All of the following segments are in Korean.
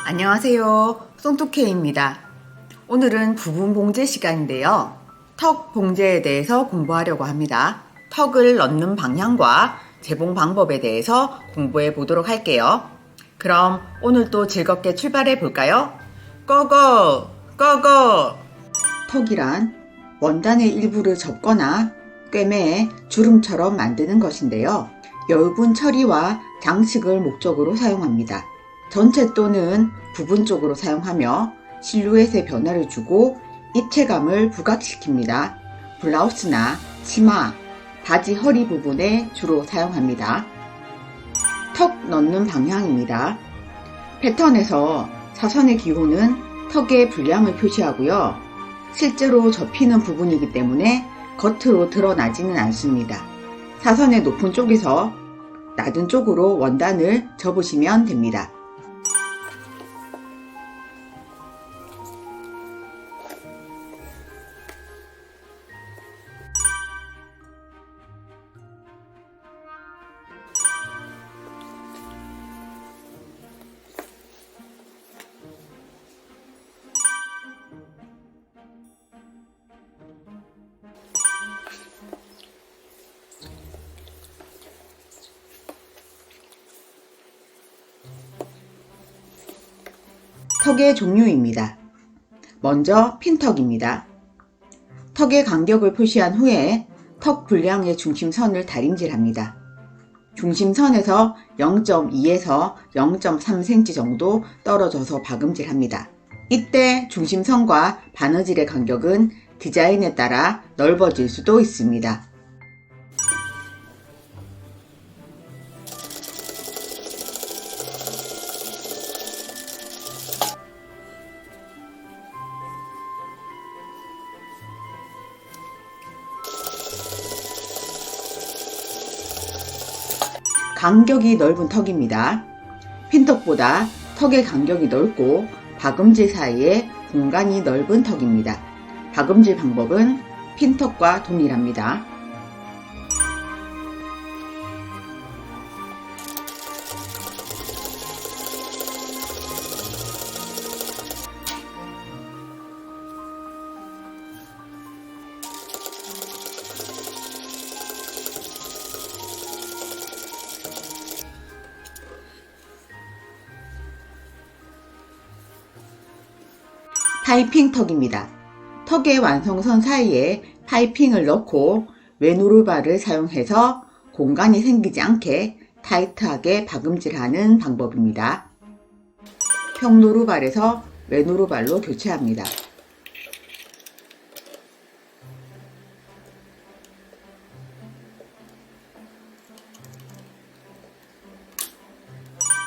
안녕하세요. 송토케이입니다. 오늘은 부분 봉제 시간인데요. 턱 봉제에 대해서 공부하려고 합니다. 턱을 넣는 방향과 재봉 방법에 대해서 공부해 보도록 할게요. 그럼 오늘도 즐겁게 출발해 볼까요? 고고! 고고! 턱이란 원단의 일부를 접거나 꿰매 주름처럼 만드는 것인데요. 여유분 처리와 장식을 목적으로 사용합니다. 전체 또는 부분적으로 사용하며 실루엣에 변화를 주고 입체감을 부각시킵니다. 블라우스나 치마, 바지 허리 부분에 주로 사용합니다. 턱 넣는 방향입니다. 패턴에서 사선의 기호는 턱의 분량을 표시하고요. 실제로 접히는 부분이기 때문에 겉으로 드러나지는 않습니다. 사선의 높은 쪽에서 낮은 쪽으로 원단을 접으시면 됩니다. 턱의 종류입니다. 먼저 핀턱입니다. 턱의 간격을 표시한 후에 턱 분량의 중심선을 다림질합니다. 중심선에서 0.2에서 0.3cm 정도 떨어져서 박음질합니다. 이때 중심선과 바느질의 간격은 디자인에 따라 넓어질 수도 있습니다. 간격이 넓은 턱입니다. 핀턱보다 턱의 간격이 넓고 박음질 사이에 공간이 넓은 턱입니다. 박음질 방법은 핀턱과 동일합니다. 파이핑 턱입니다. 턱의 완성선 사이에 파이핑을 넣고 외노루발을 사용해서 공간이 생기지 않게 타이트하게 박음질하는 방법입니다. 평노루발에서 외노루발로 교체합니다.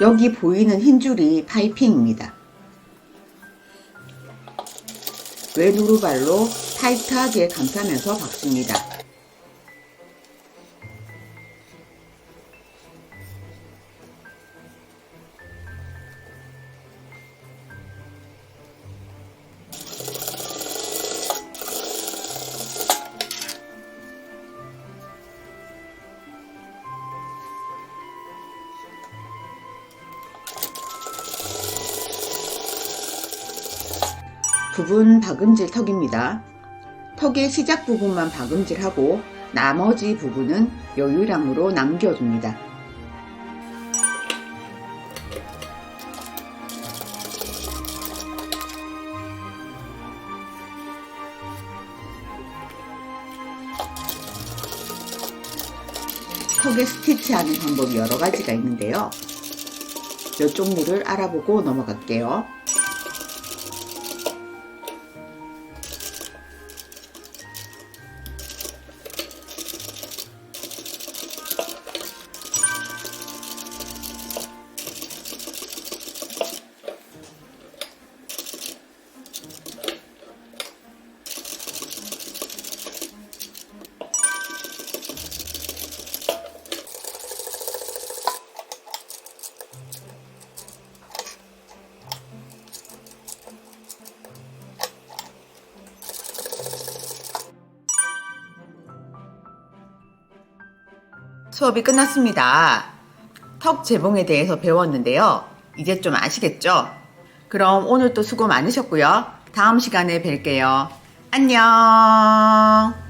여기 보이는 흰 줄이 파이핑입니다. 외노루발로 타이트하게 감싸면서 박습니다. 부분 박음질 턱입니다. 턱의 시작 부분만 박음질하고 나머지 부분은 여유량으로 남겨줍니다. 턱에 스티치하는 방법이 여러 가지가 있는데요. 몇 종류를 알아보고 넘어갈게요. 수업이 끝났습니다. 턱 재봉에 대해서 배웠는데요. 이제 좀 아시겠죠? 그럼 오늘도 수고 많으셨고요. 다음 시간에 뵐게요. 안녕.